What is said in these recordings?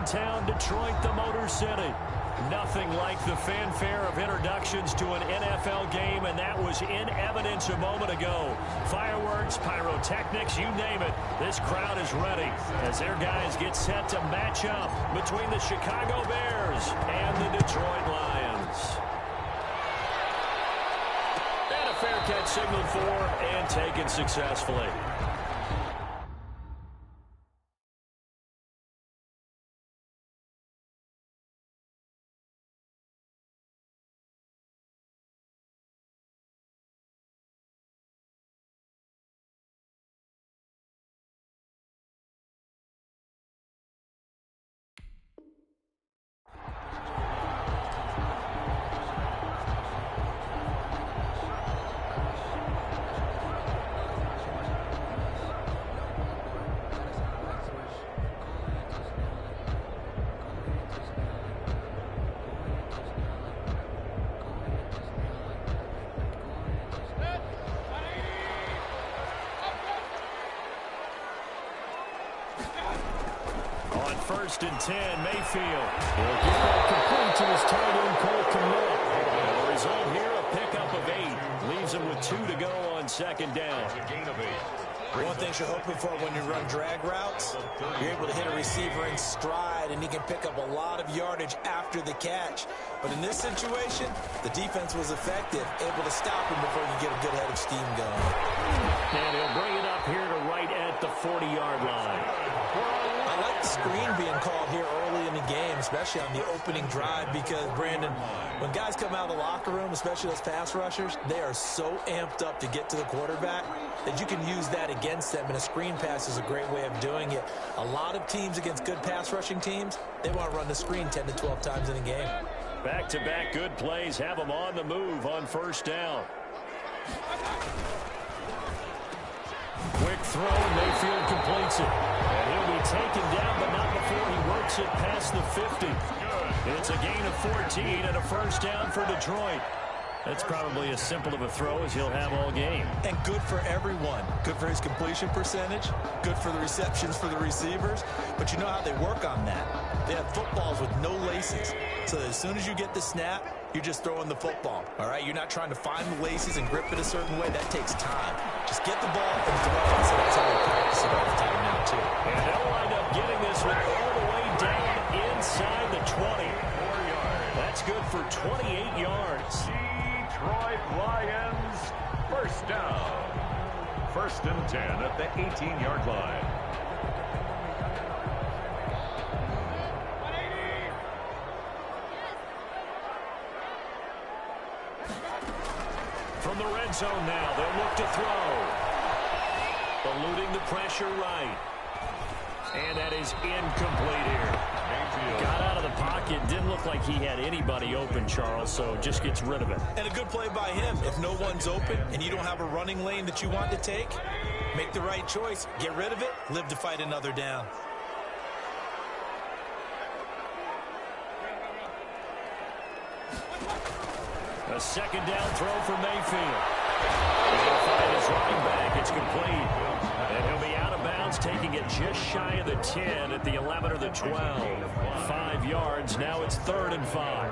downtown Detroit, the Motor City. Nothing like the fanfare of introductions to an NFL game, and that was in evidence a moment ago. Fireworks, pyrotechnics, you name it. This crowd is ready as their guys get set to match up between the Chicago Bears and the Detroit Lions. And a fair catch signaled for and taken successfully. First and 10, Mayfield. He'll get that complete to his tight end, Cole Kmet. And the result here, a pickup of 8. Leaves him with 2 to go on second down. One thing you're hoping for when you run drag routes, you're able to hit a receiver in stride, and he can pick up a lot of yardage after the catch. But in this situation, the defense was effective, able to stop him before he could get a good head of steam going. And he'll bring it up here to right at the 40-yard line. I like the screen being called here early in the game, especially on the opening drive, because, Brandon, when guys come out of the locker room, especially those pass rushers, they are so amped up to get to the quarterback that you can use that against them, and a screen pass is a great way of doing it. A lot of teams against good pass rushing teams, they want to run the screen 10 to 12 times in a game. Back-to-back good plays have them on the move on first down. Quick throw, Mayfield completes it. And he'll be taken down, but not before he works it past the 50. It's a gain of 14 and a first down for Detroit. That's probably as simple of a throw as he'll have all game. And good for everyone. Good for his completion percentage. Good for the receptions for the receivers. But you know how they work on that. They have footballs with no laces. So as soon as you get the snap, you're just throwing the football. All right? You're not trying to find the laces and grip it a certain way. That takes time. Just get the ball and throw it. So that's how we practice it all the time now, too. And they'll wind up getting this one all the way down inside the 20. That's good for 28 yards. Detroit Lions, first down. First and 10 at the 18-yard line. From the red zone now, they'll look to throw. Eluding the pressure right. And that is incomplete here. Got out of the pocket. Didn't look like he had anybody open, Charles, so just gets rid of it. And a good play by him. If no one's open and you don't have a running lane that you want to take, make the right choice. Get rid of it. Live to fight another down. A second down throw for Mayfield. He's going to find his running back. It's complete. And he'll be out of bounds, taking it just shy of the 10 at the 11 or the 12. 5 yards. Now it's 3rd and 5.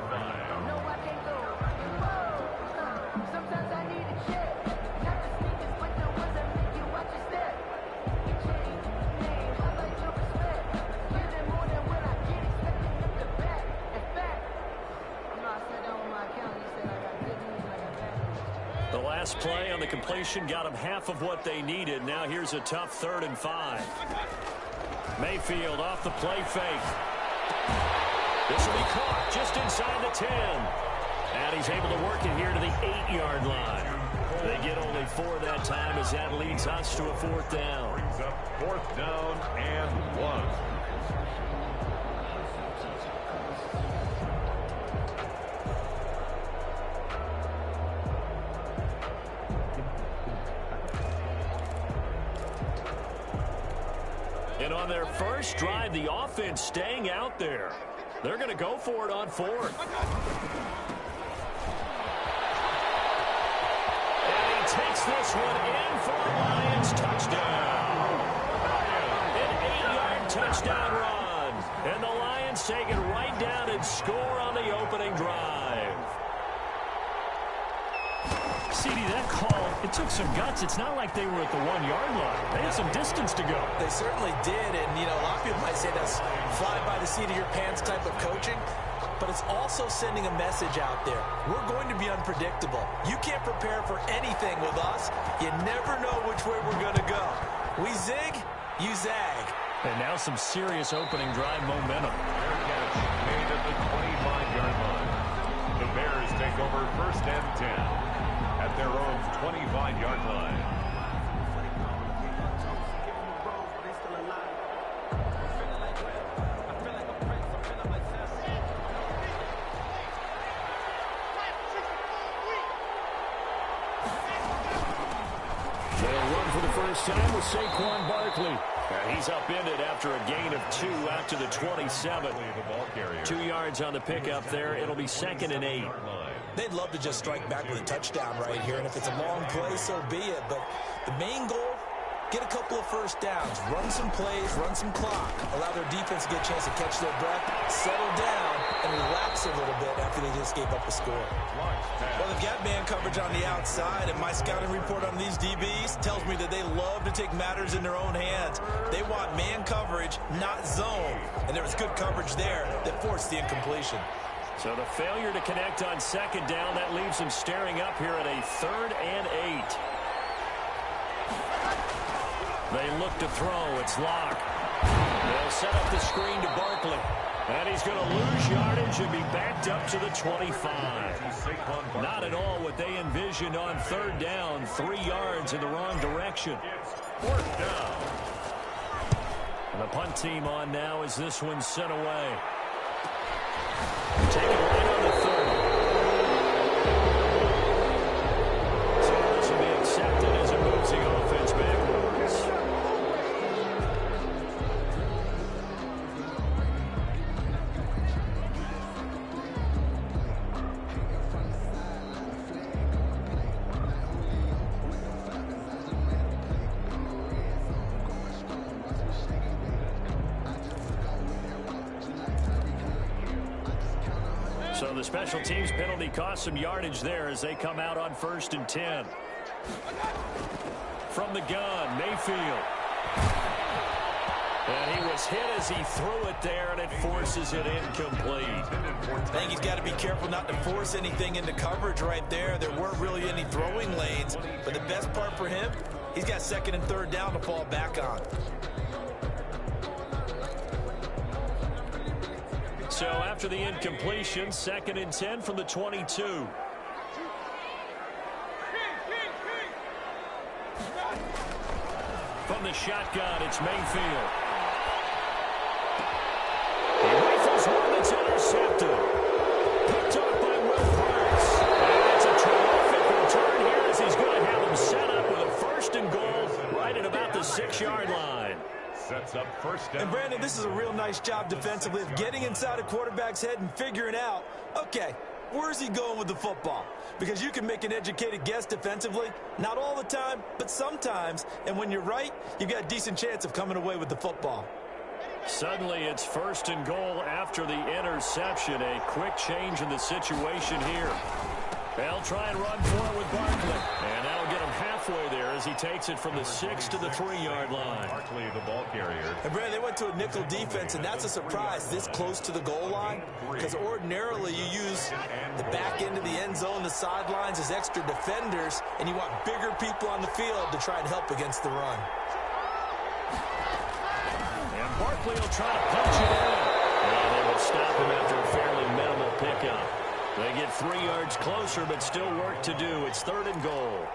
The last play on the completion got them half of what they needed. Now here's a tough 3rd and 5. Mayfield off the play fake. This will be caught just inside the 10. And he's able to work it here to the 8-yard line. They get only 4 that time as that leads us to a 4th down. Brings up 4th down and 1. And on their first drive, the offense staying out there. They're going to go for it on 4th. And he takes this one in for a Lions touchdown. An 8-yard touchdown run. And the Lions defense take it right down and score on the opening drive. CD, that call, it took some guts. It's not like they were at the 1-yard line. They had some distance to go. They certainly did, and, you know, a lot of people might say that's fly by the seat of your pants type of coaching, but it's also sending a message out there. We're going to be unpredictable. You can't prepare for anything with us. You never know which way we're going to go. We zig, you zag. And now some serious opening drive momentum. Fair catch made at the 25-yard line. The Bears take over 1st and 10 at their own 25-yard line. They'll run for the first time with Saquon Barkley. And he's upended after a gain of 2 out to the 27. 2 yards on the pickup there. It'll be 2nd and 8. They'd love to just strike back with a touchdown right here, and if it's a long play, so be it. But the main goal, get a couple of first downs, run some plays, run some clock, allow their defense to get a chance to catch their breath, settle down, and relax a little bit after they just gave up a score. Well, they've got man coverage on the outside, and my scouting report on these DBs tells me that they love to take matters in their own hands. They want man coverage, not zone, and there was good coverage there that forced the incompletion. So the failure to connect on 2nd down, that leaves them staring up here at a 3rd and 8. They look to throw. It's Locke. They'll set up the screen to Barkley. And he's going to lose yardage and be backed up to the 25. Not at all what they envisioned on 3rd down. 3 yards in the wrong direction. 4th down. And the punt team on now as this one's sent away. Take it right on the 30. So this will be accepted as it moves the offense backwards. So the special teams penalty cost some yardage there as they come out on 1st and 10. From the gun, Mayfield. And he was hit as he threw it there, and it forces it incomplete. I think he's got to be careful not to force anything into coverage right there. There weren't really any throwing lanes, but the best part for him, he's got 2nd and 3rd down to fall back on. So after the incompletion, 2nd and 10 from the 22. From the shotgun, it's Mayfield. He rifles one that's intercepted. Picked off by Will Parks. And it's a terrific return here as he's going to have him set up with a 1st and goal right at about the 6-yard line. Sets up 1st down. And, Brandon, this is a real nice job defensively of getting inside a quarterback's head and figuring out, okay, where's he going with the football? Because you can make an educated guess defensively, not all the time, but sometimes. And when you're right, you've got a decent chance of coming away with the football. Suddenly it's 1st and goal after the interception. A quick change in the situation here. They'll try and run for it with Barkley. And that'll get him halfway there as he takes it from the 6 to the 3-yard line. Barkley, the ball carrier. And, Brandon, they went to a nickel defense, and that's a surprise this close to the goal line. Because ordinarily you use the back end of the end zone, the sidelines as extra defenders, and you want bigger people on the field to try and help against the run. And Barkley will try to punch it in. And they will stop him after a fairly minimal pickup. They get 3 yards closer, but still work to do. It's 3rd and goal.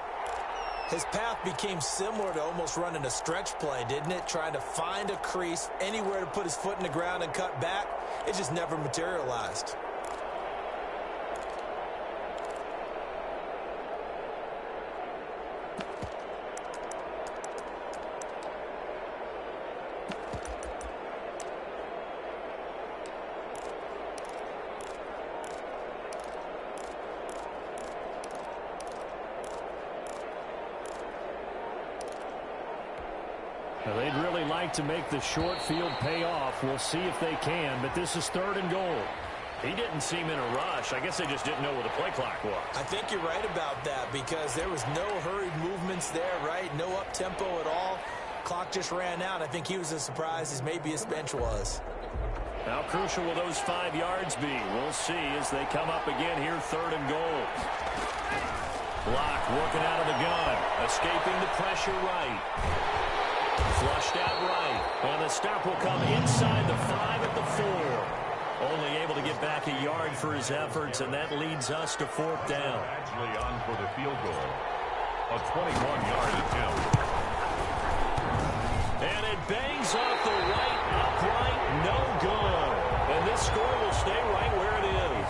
His path became similar to almost running a stretch play, didn't it? Trying to find a crease, anywhere to put his foot in the ground and cut back. It just never materialized. They'd really like to make the short field pay off. We'll see if they can, but this is 3rd and goal. He didn't seem in a rush. I guess they just didn't know what the play clock was. I think you're right about that because there was no hurried movements there, right? No up-tempo at all. Clock just ran out. I think he was as surprised as maybe his bench was. How crucial will those 5 yards be? We'll see as they come up again here, 3rd and goal. Block working out of the gun. Escaping the pressure right. Flushed out right. And the stop will come inside the 5 at the 4. Only able to get back a yard for his efforts, and that leads us to 4th down. Actually on for the field goal. A 21-yard attempt. And it bangs off the right upright. No good. And this score will stay right where it is.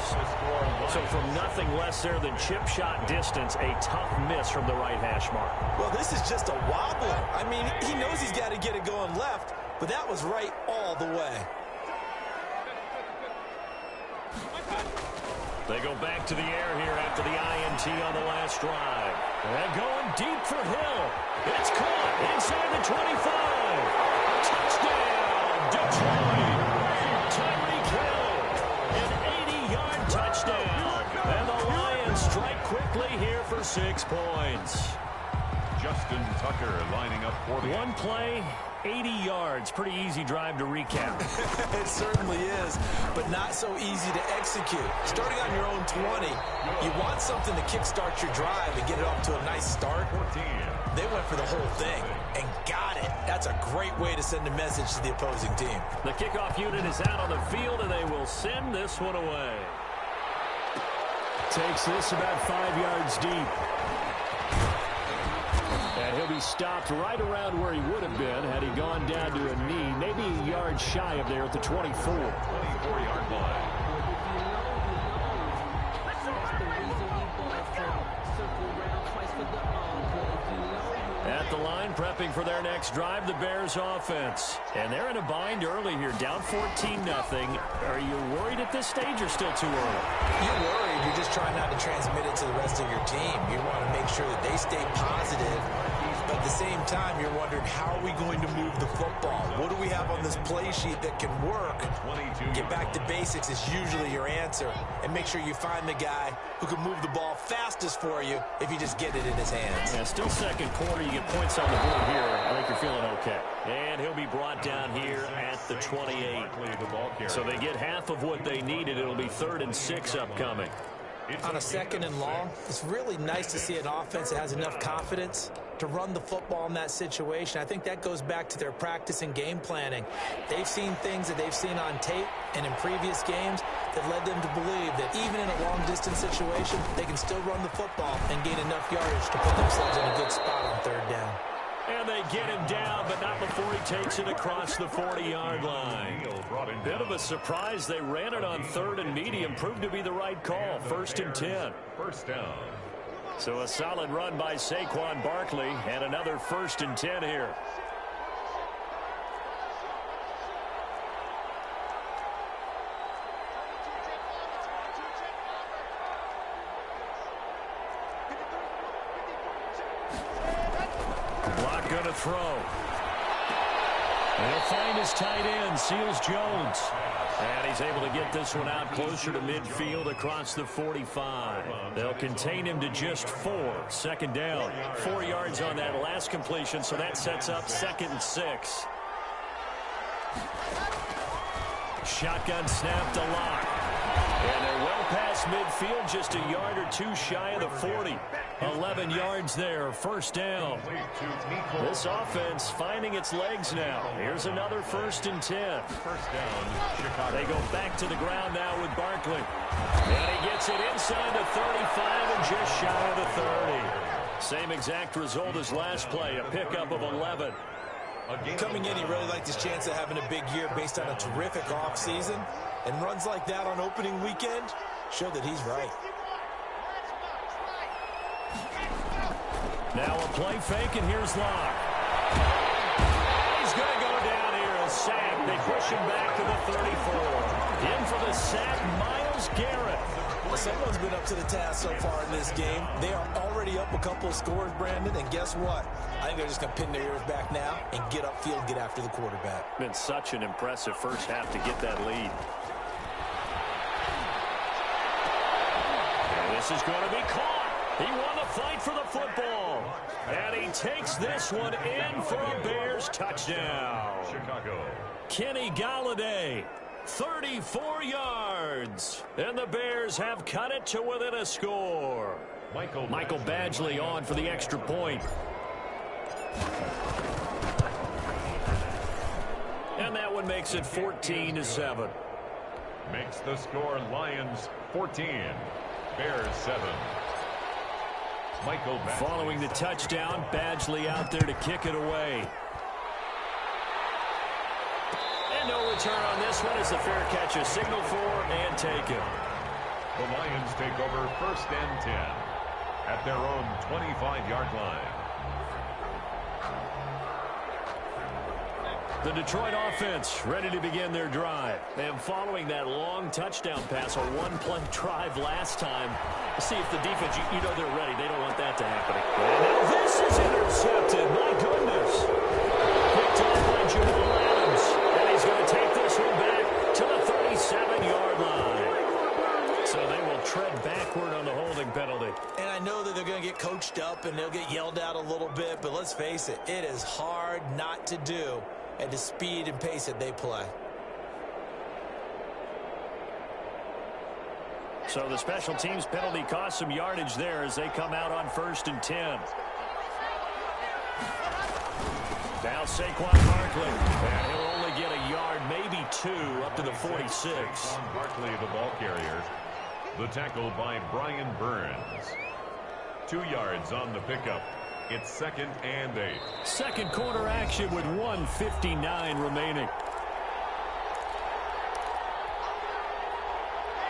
So from nothing less there than chip shot distance, a tough miss from the right hash mark. Well, this is just a wobbler. I mean, he knows he's got to get it going left, but that was right all the way. They go back to the air here after the INT on the last drive. And going deep for Hill. It's caught inside the 25. Touchdown, Detroit. Tyreek Hill, an 80-yard touchdown. And the Lions strike quickly here for 6 points. Justin Tucker lining up for the... One play, 80 yards. Pretty easy drive to recap. It certainly is, but not so easy to execute. Starting on your own 20, you want something to kickstart your drive and get it off to a nice start. 14. They went for the whole thing and got it. That's a great way to send a message to the opposing team. The kickoff unit is out on the field, and they will send this one away. Takes this about 5 yards deep. And he'll be stopped right around where he would have been had he gone down to a knee, maybe a yard shy of there at the 24. 24-yard line. At the line, prepping for their next drive, the Bears offense. And they're in a bind early here, down 14-0. Are you worried at this stage or still too early? You're worried. You're just trying not to transmit it to the rest of your team. You want to make sure that they stay positive. But at the same time, you're wondering, how are we going to move the football? What do we have on this play sheet that can work? Get back to basics is usually your answer. And make sure you find the guy who can move the ball fastest for you if you just get it in his hands. Yeah, still second quarter. You get points on the board here. I think you're feeling okay. And he'll be brought down here at the 28. So they get half of what they needed. It'll be 3rd and 6 upcoming. On a 2nd and long, it's really nice to see an offense that has enough confidence to run the football in that situation. I think that goes back to their practice and game planning. They've seen things that they've seen on tape and in previous games that led them to believe that even in a long-distance situation, they can still run the football and gain enough yardage to put themselves in a good spot on 3rd down. And they get him down, but not before he takes it across the 40-yard line. Bit of a surprise. They ran it on 3rd and medium. Proved to be the right call. 1st and 10. First down. So a solid run by Saquon Barkley, and another 1st and 10 here. Block gonna throw. And he'll find his tight end, Seals Jones. And he's able to get this one out closer to midfield across the 45. They'll contain him to just 4. 2nd down. 4 yards on that last completion, so that sets up 2nd and 6. Shotgun snap to Lock. And they're well past midfield, just a yard or 2 shy of the 40. 11 yards there, 1st down. This offense finding its legs now. Here's another 1st and 10. First down, Chicago. They go back to the ground now with Barkley. And he gets it inside the 35 and just shy of the 30. Same exact result as last play, a pickup of 11. Coming in, he really liked his chance of having a big year based on a terrific offseason. And runs like that on opening weekend show that he's right. Now a play fake, and here's Locke. He's going to go down here, a sack. They push him back to the 34. In for the sack, Myles Garrett. Well, someone's been up to the task so far in this game. They are already up a couple of scores, Brandon, and guess what? I think they're just going to pin their ears back now and get upfield, get after the quarterback. Been such an impressive first half to get that lead. And this is going to be caught. He won the fight for the football. And he takes this one in for a Bears touchdown. Chicago. Kenny Galladay, 34 yards. And the Bears have cut it to within a score. Michael Badgley on for the extra point. And that one makes it 14-7. Makes the score Lions 14, Bears 7. Michael Badgley. Following the touchdown, Badgley out there to kick it away. And no return on this one as the fair catch is signaled for and taken. The Lions take over 1st and 10 at their own 25-yard line. The Detroit offense ready to begin their drive. And following that long touchdown pass, a one-play drive last time, see if the defense, you know they're ready. They don't want that to happen. And now this is intercepted. My goodness. Picked off by Jamal Adams. And he's going to take this one back to the 37-yard line. So they will tread backward on the holding penalty. And I know that they're going to get coached up and they'll get yelled at a little bit, but let's face it, it is hard not to do at the speed and pace that they play. So the special teams penalty cost some yardage there as they come out on 1st and 10. Now Saquon Barkley. And he'll only get a yard, maybe 2, up to the 46. Saquon Barkley, the ball carrier. The tackle by Brian Burns. 2 yards on the pickup. It's 2nd and 8. Second quarter action with 1:59 remaining.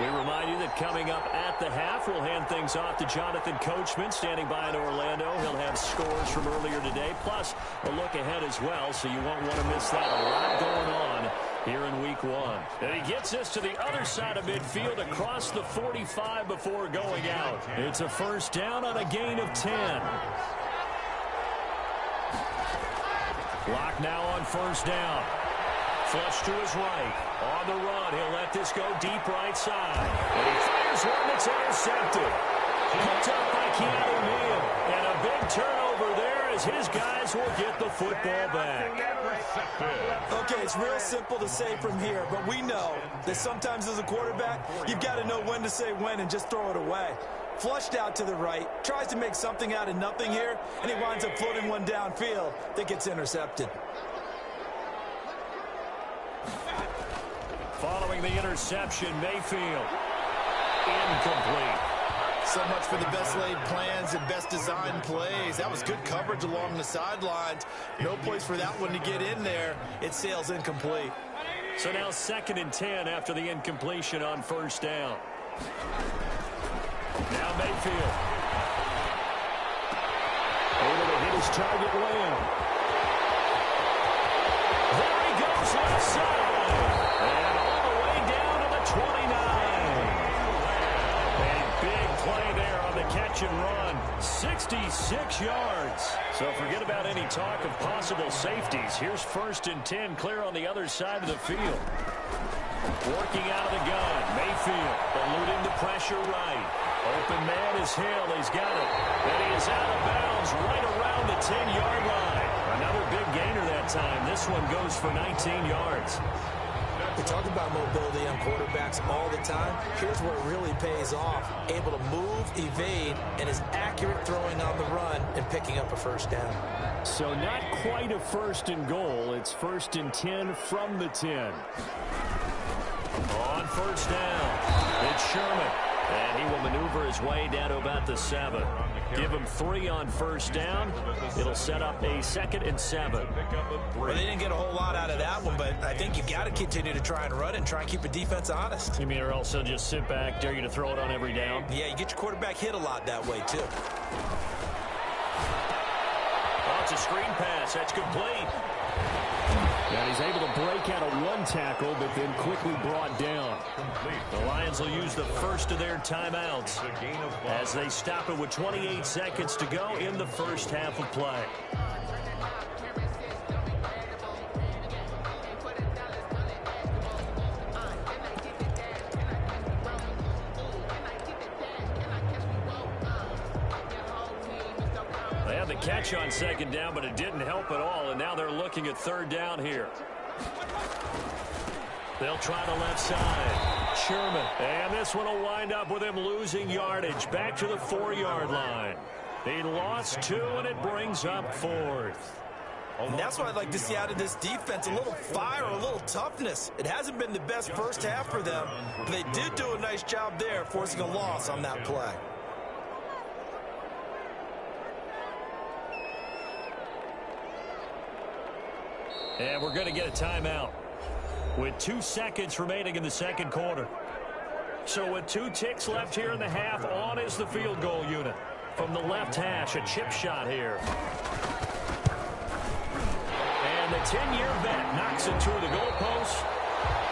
We remind you that coming up at the half, we'll hand things off to Jonathan Coachman, standing by in Orlando. He'll have scores from earlier today, plus a look ahead as well, so you won't want to miss that. A lot going on here in week 1. And he gets us to the other side of midfield across the 45 before going out. It's a first down on a gain of 10. Clock now on 1st down. Flush to his right. On the run, he'll let this go deep right side. And he fires one that's intercepted. Picked up by Keanu Neal. And a big turnover there as his guys will get the football back. Okay, it's real simple to say from here, but we know that sometimes as a quarterback, you've got to know when to say when and just throw it away. Flushed out to the right, tries to make something out of nothing here, and he winds up floating one downfield that gets intercepted. Following the interception, Mayfield. Incomplete. So much for the best laid plans and best designed plays. That was good coverage along the sidelines. No place for that one to get in there. It sails incomplete. So now 2nd and 10 after the incompletion on 1st down. Now Mayfield. Able to hit his target land. There he goes left side. And all the way down to the 29. A big play there on the catch and run. 66 yards. So forget about any talk of possible safeties. Here's 1st and 10 clear on the other side of the field. Working out of the gun. Mayfield eluding the pressure right. Open man is Hill. He's got it. And he is out of bounds right around the 10-yard line. Another big gainer that time. This one goes for 19 yards. We talk about mobility on quarterbacks all the time. Here's where it really pays off. Able to move, evade, and is accurate throwing on the run and picking up a 1st down. So not quite a 1st and goal. It's 1st and 10 from the 10. On 1st down, it's Sherman. And he will maneuver his way down to about the 7. Give him 3 on 1st down. It'll set up a 2nd and 7. Well, they didn't get a whole lot out of that one, but I think you've got to continue to try and run and try and keep the defense honest. You mean or else they'll just sit back, dare you to throw it on every down? Yeah, you get your quarterback hit a lot that way, too. Oh, it's a screen pass. That's complete. Now And he's able to break out of one tackle, but then quickly brought down. The Lions will use the first of their timeouts as they stop it with 28 seconds to go in the first half of play. They had the catch on second down, but it didn't help at all, and now they're looking at third down here. They'll try the left side. Sherman. And this one will wind up with him losing yardage. Back to the 4-yard line. He lost 2, and it brings up 4th. And that's what I'd like to see out of this defense, a little fire, a little toughness. It hasn't been the best first half for them, but they did do a nice job there, forcing a loss on that play. And we're going to get a timeout with 2 seconds remaining in the second quarter. So with 2 ticks left here in the half, on is the field goal unit. From the left hash, a chip shot here. And the 10-year vet knocks it through the goalpost.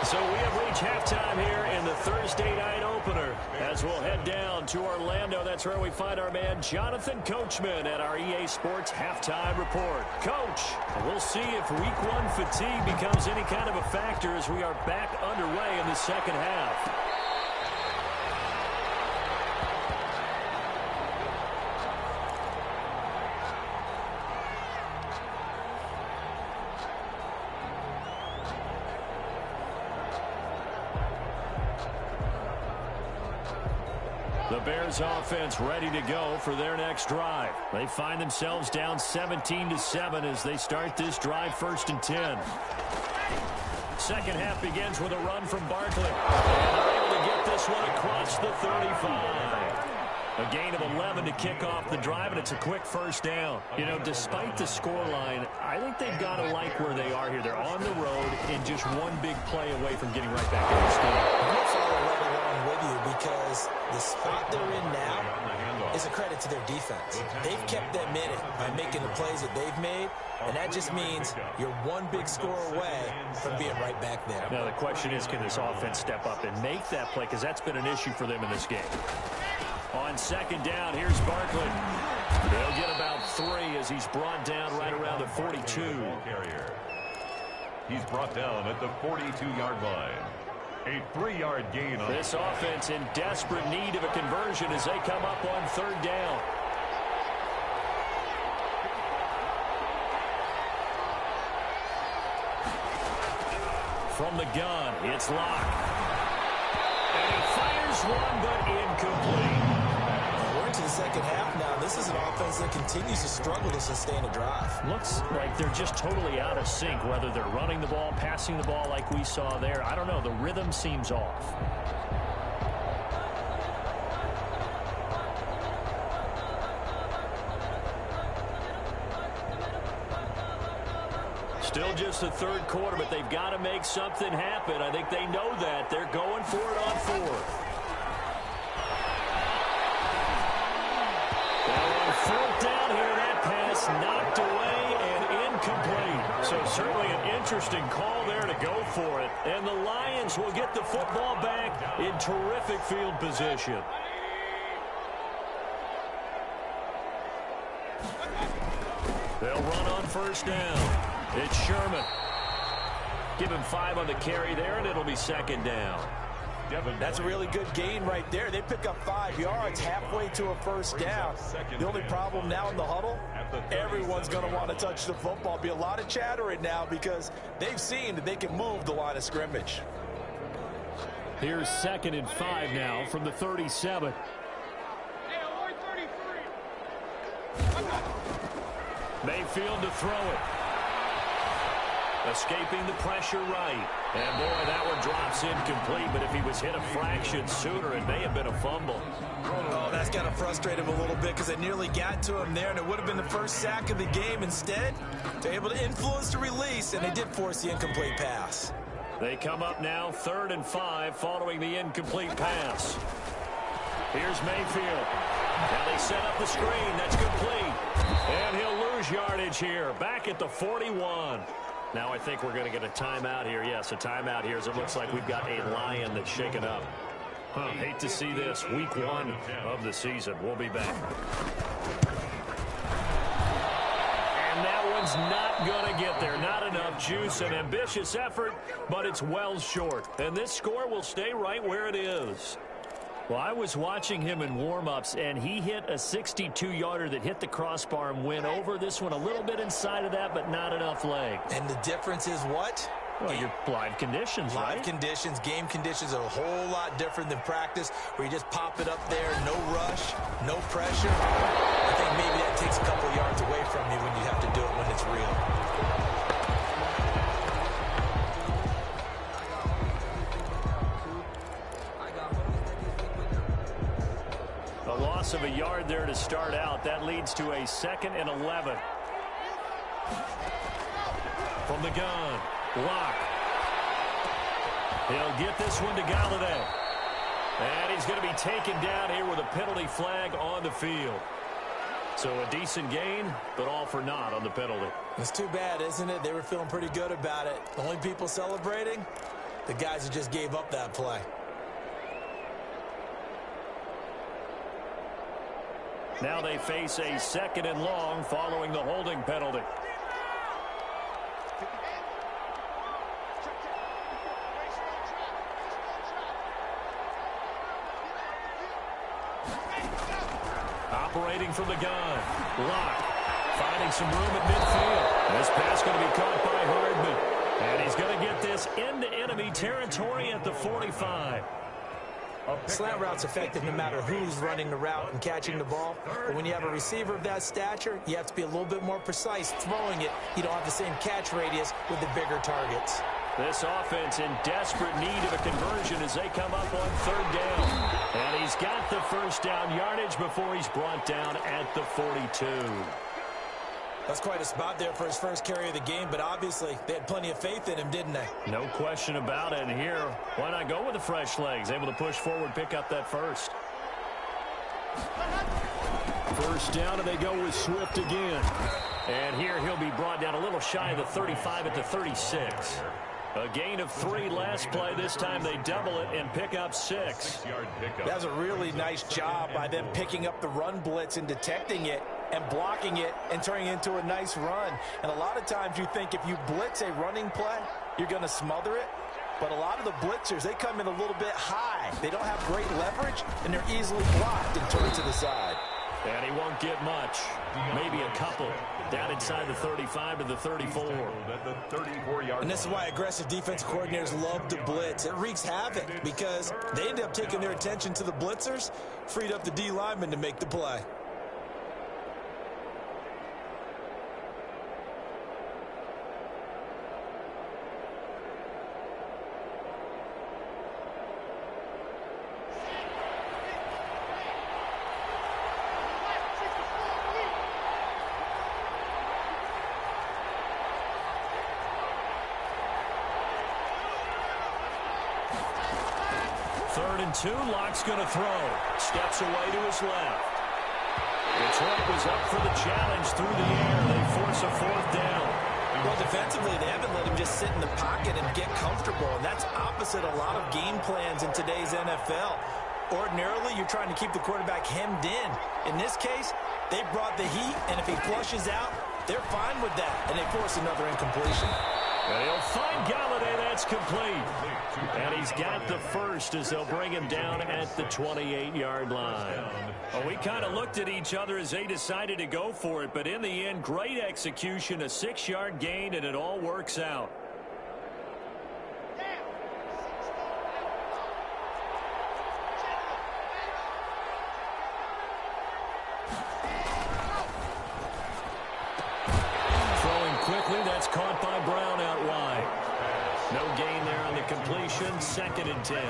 So we have reached halftime here in the Thursday night opener. As we'll head down to Orlando, that's where we find our man Jonathan Coachman at our EA Sports Halftime Report. Coach, we'll see if Week 1 fatigue becomes any kind of a factor as we are back underway in the second half. The Bears offense ready to go for their next drive. They find themselves down 17-7 as they start this drive 1st and 10. Second half begins with a run from Barkley. And they're able to get this one across the 35. A gain of 11 to kick off the drive, and it's a quick first down. You know, despite the scoreline, I think they've got to like where they are here. They're on the road and just one big play away from getting right back in this game. I'm going to follow right along with you because the spot they're in now is a credit to their defense. They've kept them in it by making the plays that they've made, and that just means you're one big score away from being right back there. Now, the question is, can this offense step up and make that play? Because that's been an issue for them in this game. On second down, here's Barkley. They'll get about 3 as he's brought down right around the 42. He's brought down at the 42-yard line. A 3-yard gain on this offense in desperate need of a conversion as they come up on third down. From the gun, it's Locke. And he fires one, but incomplete. We're into the second half now. This is an offense that continues to struggle to sustain a drive. Looks like they're just totally out of sync, whether they're running the ball, passing the ball like we saw there. I don't know. The rhythm seems off. Still just the third quarter, but they've got to make something happen. I think they know that. They're going for it on 4th. Fourth down here, that pass knocked away and incomplete. So certainly an interesting call there to go for it. And the Lions will get the football back in terrific field position. They'll run on first down. It's Sherman. Give him 5 on the carry there, and it'll be second down. That's a really good gain right there. They pick up 5 yards halfway to a first down. The only problem now in the huddle, everyone's going to want to touch the football. Be a lot of chattering now because they've seen that they can move the line of scrimmage. Here's 2nd and 5 now from the 37. Mayfield to throw it. Escaping the pressure right. And, boy, that one drops incomplete. But if he was hit a fraction sooner, it may have been a fumble. Oh, that's got to frustrate him a little bit because they nearly got to him there, and it would have been the first sack of the game. Instead, they're able to influence the release, and they did force the incomplete pass. They come up now 3rd and 5 following the incomplete pass. Here's Mayfield. Now they set up the screen. That's complete. And he'll lose yardage here. Back at the 41. Now I think we're going to get a timeout here. Yes, a timeout here as it looks like we've got a Lion that's shaken up. Hate to see this. Week 1 of the season. We'll be back. And that one's not going to get there. Not enough juice. An ambitious effort, but it's well short. And this score will stay right where it is. Well, I was watching him in warm-ups, and he hit a 62-yarder that hit the crossbar and went over. This one a little bit inside of that, but not enough leg. And the difference is what? Well, your live conditions, right? Live conditions, game conditions are a whole lot different than practice, where you just pop it up there, no rush, no pressure. I think maybe that takes a couple yards away from you when you have to do it when it's real. A loss of a yard there to start out. That leads to a 2nd and 11. From the gun, Locke. He'll get this one to Galladay. And he's going to be taken down here with a penalty flag on the field. So a decent gain, but all for naught on the penalty. It's too bad, isn't it? They were feeling pretty good about it. The only people celebrating, the guys who just gave up that play. Now they face a 2nd and long following the holding penalty. Operating from the gun. Locke finding some room at midfield. This pass going to be caught by Hardman. And he's going to get this into enemy territory at the 45. Slant route's effective no matter who's running the route and catching the ball. But when you have a receiver of that stature, you have to be a little bit more precise throwing it. You don't have the same catch radius with the bigger targets. This offense in desperate need of a conversion as they come up on 3rd down. And he's got the first down yardage before he's brought down at the 42. That's quite a spot there for his first carry of the game, but obviously they had plenty of faith in him, didn't they? No question about it. And here, why not go with the fresh legs? Able to push forward, pick up that first. First down, and they go with Swift again. And here he'll be brought down a little shy of the 35 at the 36. A gain of 3 last play. This time they double it and pick up 6. That was a really nice job by them picking up the run blitz and detecting it and blocking it and turning it into a nice run. And a lot of times you think if you blitz a running play, you're going to smother it. But a lot of the blitzers, they come in a little bit high. They don't have great leverage, and they're easily blocked and turned to the side. And he won't get much. Maybe a couple. Down inside the 35 to the 34. And this is why aggressive defensive coordinators love to blitz. It wreaks havoc because they end up taking their attention to the blitzers, freed up the D lineman to make the play. Two, Locke's going to throw. Steps away to his left. Detroit was up for the challenge through the air. They force a 4th down. Well, defensively, they haven't let him just sit in the pocket and get comfortable, and that's opposite a lot of game plans in today's NFL. Ordinarily, you're trying to keep the quarterback hemmed in. In this case, they brought the heat, and if he flushes out, they're fine with that, and they force another incompletion. And he'll find Galladay. That's complete. And he's got the first as they'll bring him down at the 28-yard line. Well, we kind of looked at each other as they decided to go for it, but in the end, great execution, a 6-yard gain, and it all works out. Throwing quickly, that's caught by Brown out wide. No gain there on the completion, 2nd and 10.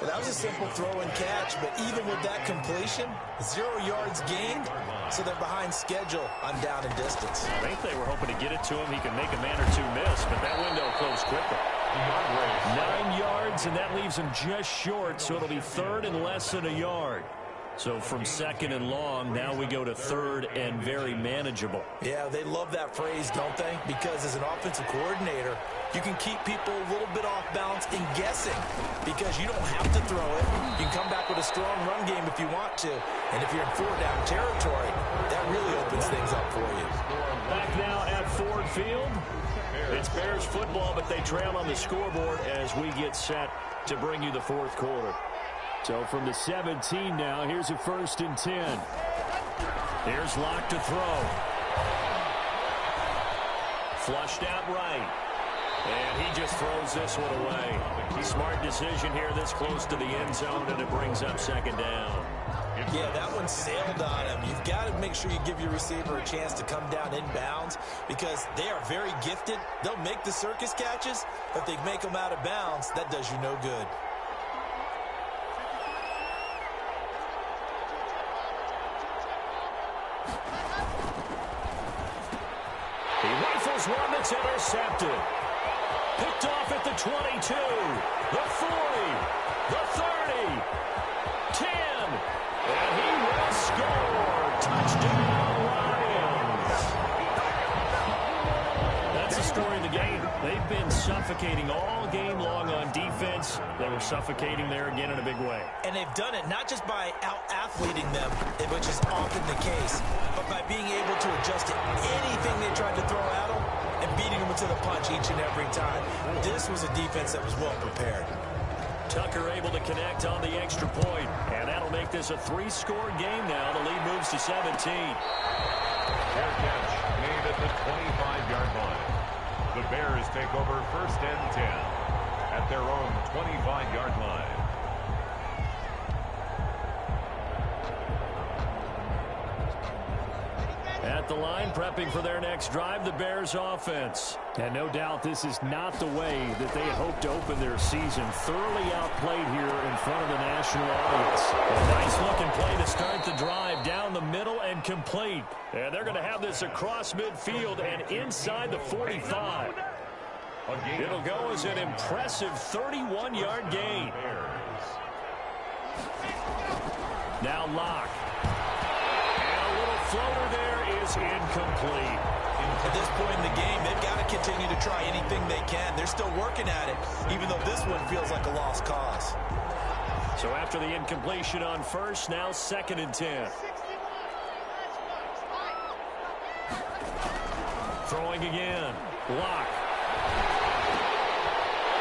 Well, that was a simple throw and catch, but even with that completion, 0 yards gained, so they're behind schedule on down and distance. I think they were hoping to get it to him. He can make a man or two miss, but that window closed quickly. 9 yards, and that leaves him just short, so it'll be 3rd and less than a yard. So from second and long, now we go to third and very manageable. Yeah, they love that phrase, don't they? Because as an offensive coordinator, you can keep people a little bit off balance and guessing because you don't have to throw it. You can come back with a strong run game if you want to. And if you're in four-down territory, that really opens things up for you. Back now at Ford Field. It's Bears football, but they trail on the scoreboard as we get set to bring you the fourth quarter. So from the 17 now, here's a 1st and 10. Here's Locke to throw. Flushed out right. And he just throws this one away. Smart decision here this close to the end zone, and it brings up 2nd down. Yeah, that one sailed on him. You've got to make sure you give your receiver a chance to come down inbounds because they are very gifted. They'll make the circus catches, but if they make them out of bounds, that does you no good. He rifles one that's intercepted. Picked off at the 22, the 40, the 30, 10, and he will score. Touchdown, Lions. That's the story of the game. They've been suffocating all game long on defense. They were suffocating there again in a big way. And they've done it not just by out-athleting them, which is often the case, but by being able to adjust to anything they tried to throw at them and beating them to the punch each and every time. This was a defense that was well prepared. Tucker able to connect on the extra point, and that'll make this a 3-score game now. The lead moves to 17. Fair catch made at the 25-yard line. The Bears take over 1st and 10 at their own 25-yard line. At the line, prepping for their next drive, the Bears offense. And no doubt this is not the way that they had hoped to open their season. Thoroughly outplayed here in front of the national audience. A nice-looking play to start the drive down the middle and complete. And they're going to have this across midfield and inside the 45. It'll go as an impressive 31-yard gain. Now Locke. Floater there is incomplete. At this point in the game, they've got to continue to try anything they can. They're still working at it, even though this one feels like a lost cause. So after the incompletion on first, now 2nd and 10. Throwing again. Locke.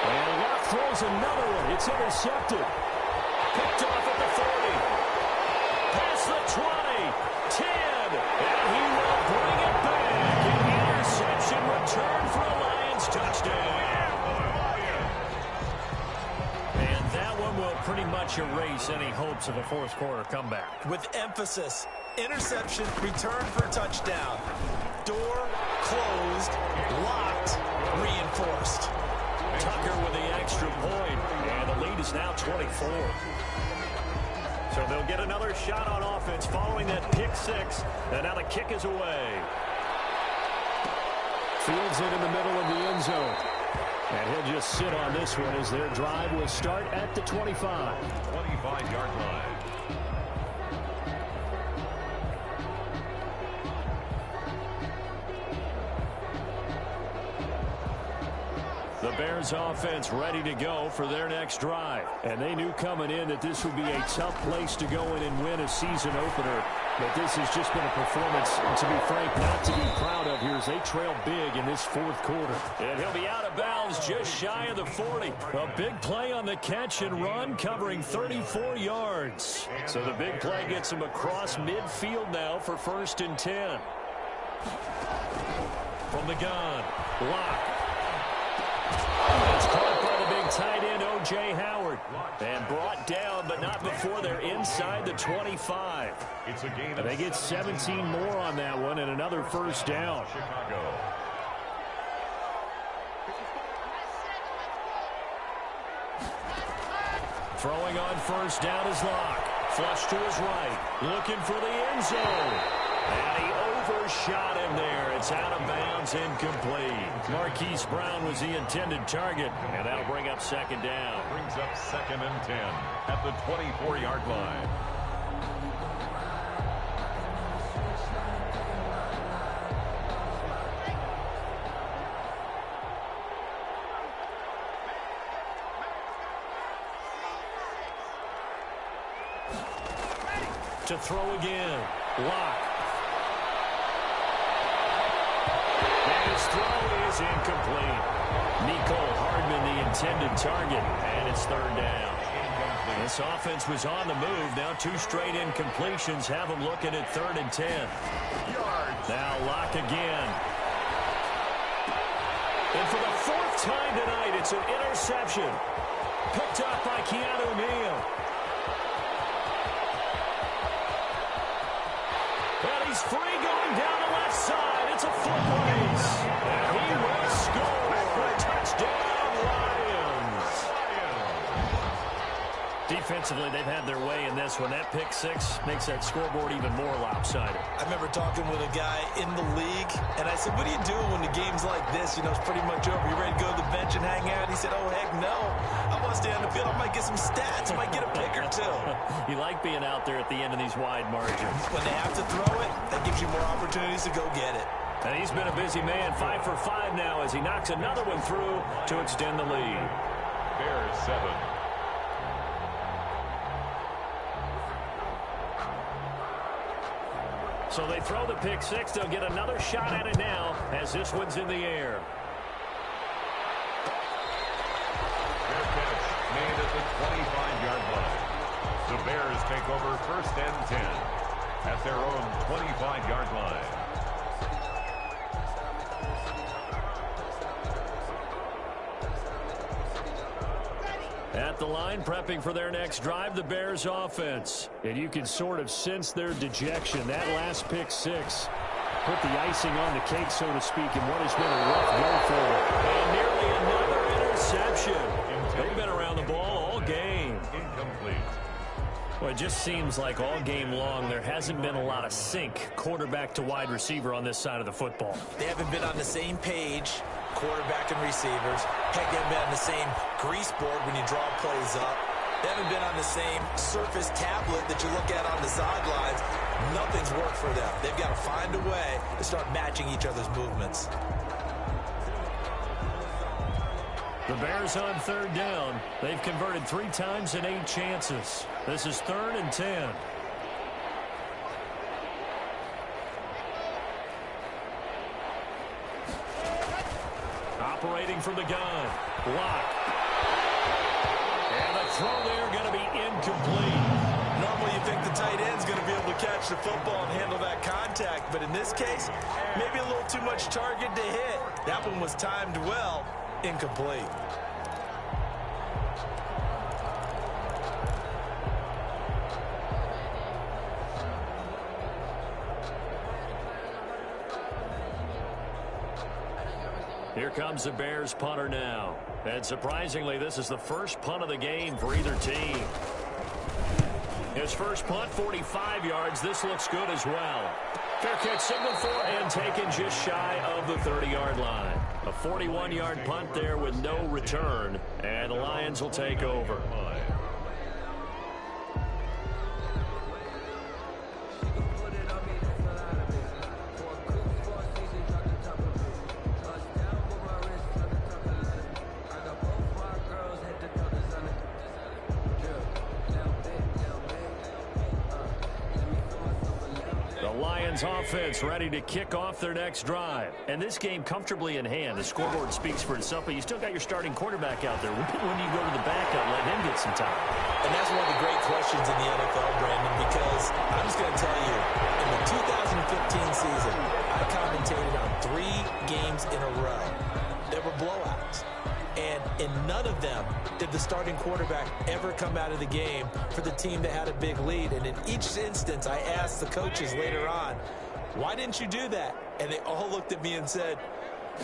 And Locke throws another one. It's intercepted. Picked off at the 40. Past the 20. 10, and he will bring it back. An interception return for a Lions touchdown. And that one will pretty much erase any hopes of a fourth quarter comeback. With emphasis, interception, return for a touchdown. Door closed, locked, reinforced. Tucker with the extra point, and the lead is now 24. So they'll get another shot on offense following that pick six. And now the kick is away. Fields it in the middle of the end zone. And he'll just sit on this one as their drive will start at the 25. 25-yard line. The Bears offense ready to go for their next drive. And they knew coming in that this would be a tough place to go in and win a season opener. But this has just been a performance, to be frank, not to be proud of here as they trail big in this fourth quarter. And he'll be out of bounds just shy of the 40. A big play on the catch and run covering 34 yards. So the big play gets him across midfield now for 1st and 10. From the gun, Locke. It's caught by the big tight end, O.J. Howard. And brought down, but not before they're inside the 25. It's a gain. They get 17 more on that one and another 1st down. Chicago. Throwing on 1st down is Locke. Flush to his right. Looking for the end zone. And he overshot him there. It's out of bounds, incomplete. Marquise Brown was the intended target, and that'll bring up 2nd down. Brings up 2nd and 10 at the 24-yard line. To throw again. Lock. And his throw is incomplete. Nicole Hardman, the intended target, and it's third down. This offense was on the move. Now 2 straight incompletions have them looking at 3rd and 10. Now Lock again. And for the 4th time tonight, it's an interception. Picked up by Keanu Neal. And he's free going down the left side. It's a foot race. And he will score. Touchdown, Lions. Defensively, they've had their way in this one. That pick 6 makes that scoreboard even more lopsided. I remember talking with a guy in the league, and I said, what do you do when the game's like this? You know, it's pretty much over. You ready to go to the bench and hang out? He said, oh, heck no. I want to stay on the field. I might get some stats. I might get a pick or 2. You like being out there at the end of these wide margins. When they have to throw it, that gives you more opportunities to go get it. And he's been a busy man, 5 for 5 now as he knocks another one through to extend the lead. Bears 7. So they throw the pick 6. They'll get another shot at it now as this one's in the air. Fair catch made at the 25-yard line. The Bears take over 1st and 10 at their own 25-yard line. At the line, prepping for their next drive, the Bears offense. And you can sort of sense their dejection. That last pick 6 put the icing on the cake, so to speak, in what has been a rough go forward. And nearly another interception. They've been around the ball all game. Incomplete. Well, it just seems like all game long there hasn't been a lot of sync quarterback to wide receiver on this side of the football. They haven't been on the same page, quarterback and receivers. Heck, they haven't been on the same grease board when you draw plays up. They haven't been on the same surface tablet that you look at on the sidelines. Nothing's worked for them. They've got to find a way to start matching each other's movements. The Bears on 3rd down. They've converted 3 times in 8 chances. This is 3rd and 10. Operating from the gun. Lock. And the throw there going to be incomplete. Normally you think the tight end's going to be able to catch the football and handle that contact, but in this case, maybe a little too much target to hit. That one was timed well. Incomplete. Here comes the Bears punter now. And surprisingly, this is the first punt of the game for either team. His first punt, 45 yards. This looks good as well. Fair catch signaled for and taken just shy of the 30-yard line. A 41-yard punt there with no return. And the Lions will take over. Offense ready to kick off their next drive. And this game comfortably in hand. The scoreboard speaks for itself, but you still got your starting quarterback out there. When do you go to the backup, let him get some time? And that's one of the great questions in the NFL, Brandon, because I'm just going to tell you, in the 2015 season, I commentated on 3 games in a row. There were blowouts. And in none of them did the starting quarterback ever come out of the game for the team that had a big lead. And in each instance, I asked the coaches later on, why didn't you do that? And they all looked at me and said,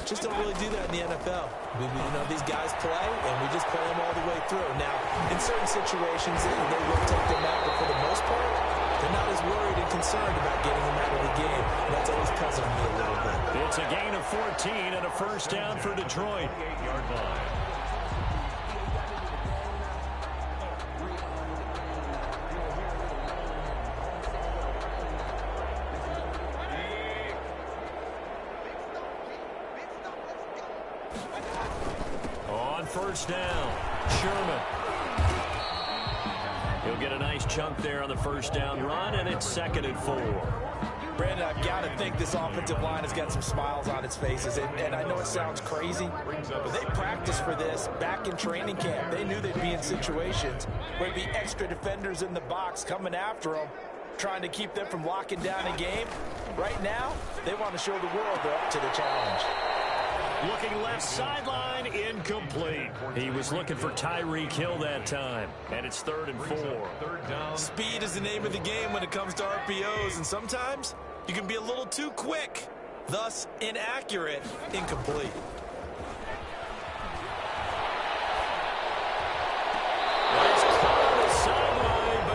just don't really do that in the NFL. You know, these guys play, and we just play them all the way through. Now, in certain situations, they will take them out, but for the most part, they're not as worried and concerned about getting them out of the game. And that's always puzzling me a little bit. It's a gain of 14 and a first down for Detroit. 8-yard line. first down. Sherman. He'll get a nice chunk there on the first down run, and it's 2nd and 4. Brandon, I've got to think this offensive line has got some smiles on its faces. And I know it sounds crazy, but they practiced for this back in training camp. They knew they'd be in situations where there'd be extra defenders in the box coming after them, trying to keep them from locking down a game. Right now, they want to show the world they're up to the challenge. Looking left sideline, incomplete. He was looking for Tyreek Hill that time, and it's 3rd and 4. Speed is the name of the game when it comes to RPOs, and sometimes you can be a little too quick, thus inaccurate, incomplete.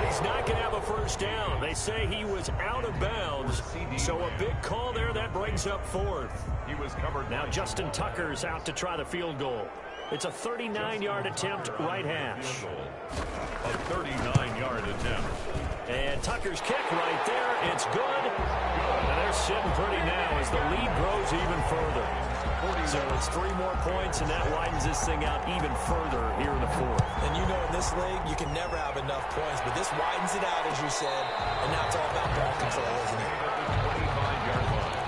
He's not going to have a first down. They say he was out of bounds, so a big call there. That brings up 4th. He was covered. Now Justin Tucker's out to try the field goal. It's a 39-yard attempt, right hash. A 39-yard attempt. And Tucker's kick right there. It's good. Now they're sitting pretty now as the lead grows even further. So it's 3 more points, and that widens this thing out even further here in the 4th. And you know in this league, you can never have enough points, but this widens it out, as you said, and now it's all about ball control, isn't it? 25-yard line.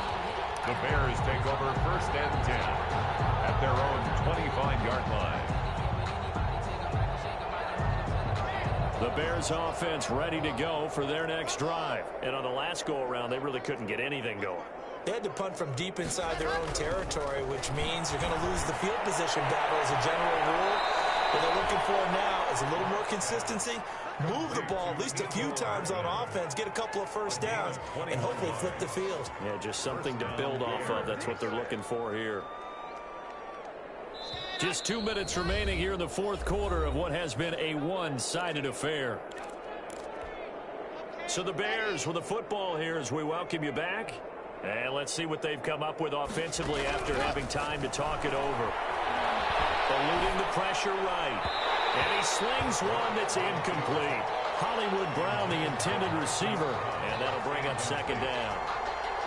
The Bears take over 1st and 10 at their own 25-yard line. The Bears offense ready to go for their next drive. And on the last go-around, they really couldn't get anything going. They had to punt from deep inside their own territory, which means you're going to lose the field position battle as a general rule. What they're looking for now is a little more consistency, move the ball at least a few times on offense, get a couple of first downs, and hopefully flip the field. Yeah, just something to build off of. That's what they're looking for here. Just 2 minutes remaining here in the 4th quarter of what has been a one-sided affair. So the Bears with the football here as we welcome you back. And let's see what they've come up with offensively after having time to talk it over. Eluding the pressure right. And he slings one that's incomplete. Hollywood Brown, the intended receiver. And that'll bring up 2nd down.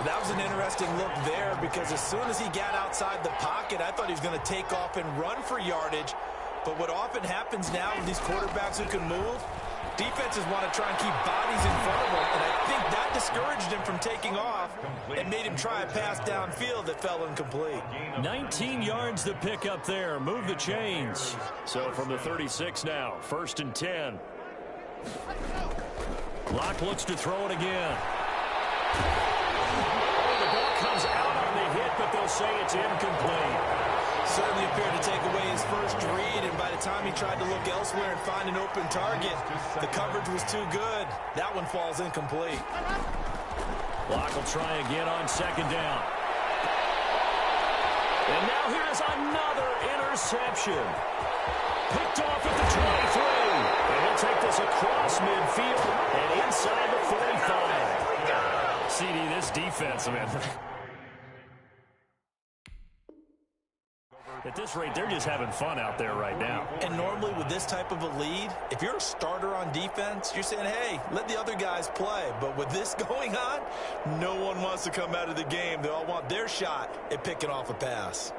That was an interesting look there because as soon as he got outside the pocket, I thought he was going to take off and run for yardage. But what often happens now with these quarterbacks who can move, defenses want to try and keep bodies in front of them, and I think that discouraged him from taking off and made him try a pass downfield that fell incomplete. 19 yards to pick up there. Move the chains. So from the 36 now, 1st and 10. Locke looks to throw it again. Oh, the ball comes out on the hit, but they'll say it's incomplete. Certainly appeared to take away his first read, and by the time he tried to look elsewhere and find an open target, the coverage was too good. That one falls incomplete. Locke will try again on 2nd down. And now here's another interception. Picked off at the 23. And he'll take this across midfield and inside the 45. CD, this defense, man. At this rate, they're just having fun out there right now. And normally with this type of a lead, if you're a starter on defense, you're saying, hey, let the other guys play. But with this going on, no one wants to come out of the game. They all want their shot at picking off a pass.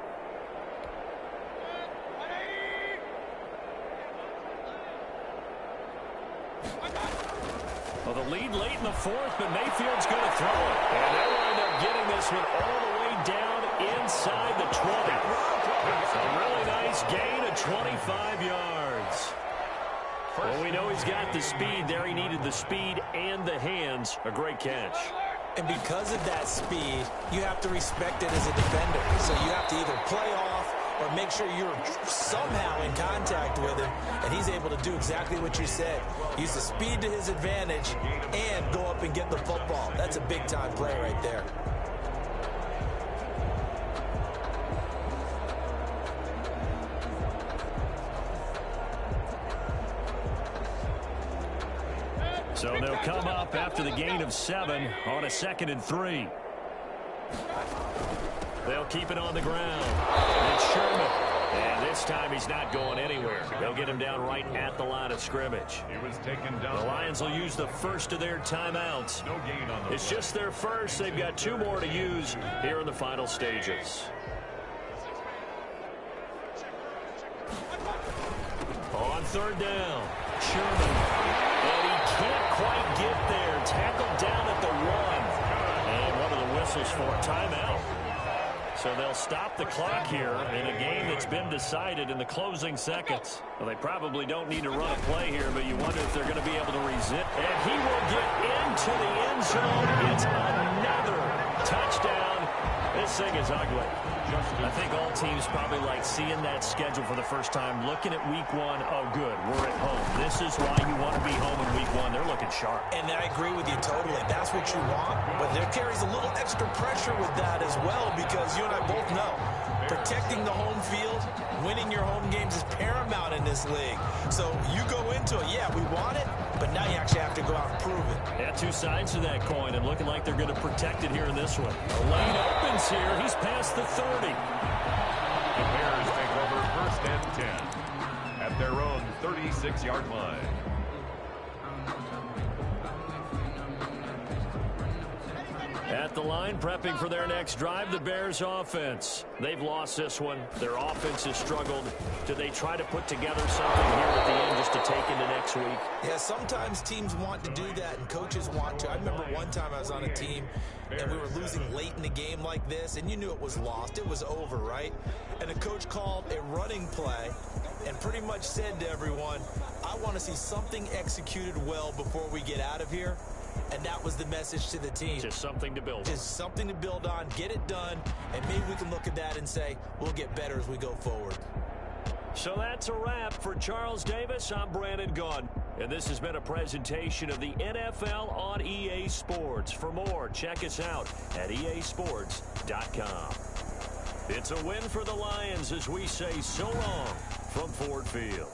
Well, the lead late in the 4th, but Mayfield's going to throw it. And they'll wind up getting this one all the way down inside the 20. A really nice gain of 25 yards. Well, we know he's got the speed there. He needed the speed and the hands. A great catch. And because of that speed, you have to respect it as a defender. So you have to either play off or make sure you're somehow in contact with him, and he's able to do exactly what you said. Use the speed to his advantage and go up and get the football. That's a big-time play right there. So they'll come up after the gain of 7 on a 2nd and 3. They'll keep it on the ground. It's Sherman. And this time he's not going anywhere. They'll get him down right at the line of scrimmage. He was taken down. The Lions will use the first of their timeouts. No gain on the It's just their first. They've got 2 more to use here in the final stages. third down. Sherman. And he can't quite get there. Tackled down at the 1. And one of the whistles for a timeout. So they'll stop the clock here in a game that's been decided in the closing seconds. Well, they probably don't need to run a play here, but you wonder if they're going to be able to resist. And he will get into the end zone. It's another touchdown. This thing is ugly. I think all teams probably like seeing that schedule for the first time, looking at week 1. Oh, good, we're at home. This is why you want to be home in week 1. They're looking sharp. And I agree with you totally. That's what you want, but there carries a little extra pressure with that as well, because you and I both know protecting the home field, winning your home games is paramount in this league. So you go into it, yeah, we want it, but now you actually have to go out and prove it. Yeah, two sides to that coin, and looking like they're going to protect it here in this one. The lane opens here. He's past the 30. The Bears take over 1st and 10 at their own 36-yard line. At the line, prepping for their next drive, the Bears offense. They've lost this one. Their offense has struggled. Do they try to put together something here at the end just to take into next week? Yeah, sometimes teams want to do that and coaches want to. I remember one time I was on a team and we were losing late in the game like this, and you knew it was lost. It was over, right? And the coach called a running play and pretty much said to everyone, I want to see something executed well before we get out of here. And that was the message to the team. Just something to build on. Just something to build on, get it done, and maybe we can look at that and say, we'll get better as we go forward. So that's a wrap for Charles Davis. I'm Brandon Gunn. And this has been a presentation of the NFL on EA Sports. For more, check us out at easports.com. It's a win for the Lions as we say so long from Ford Field.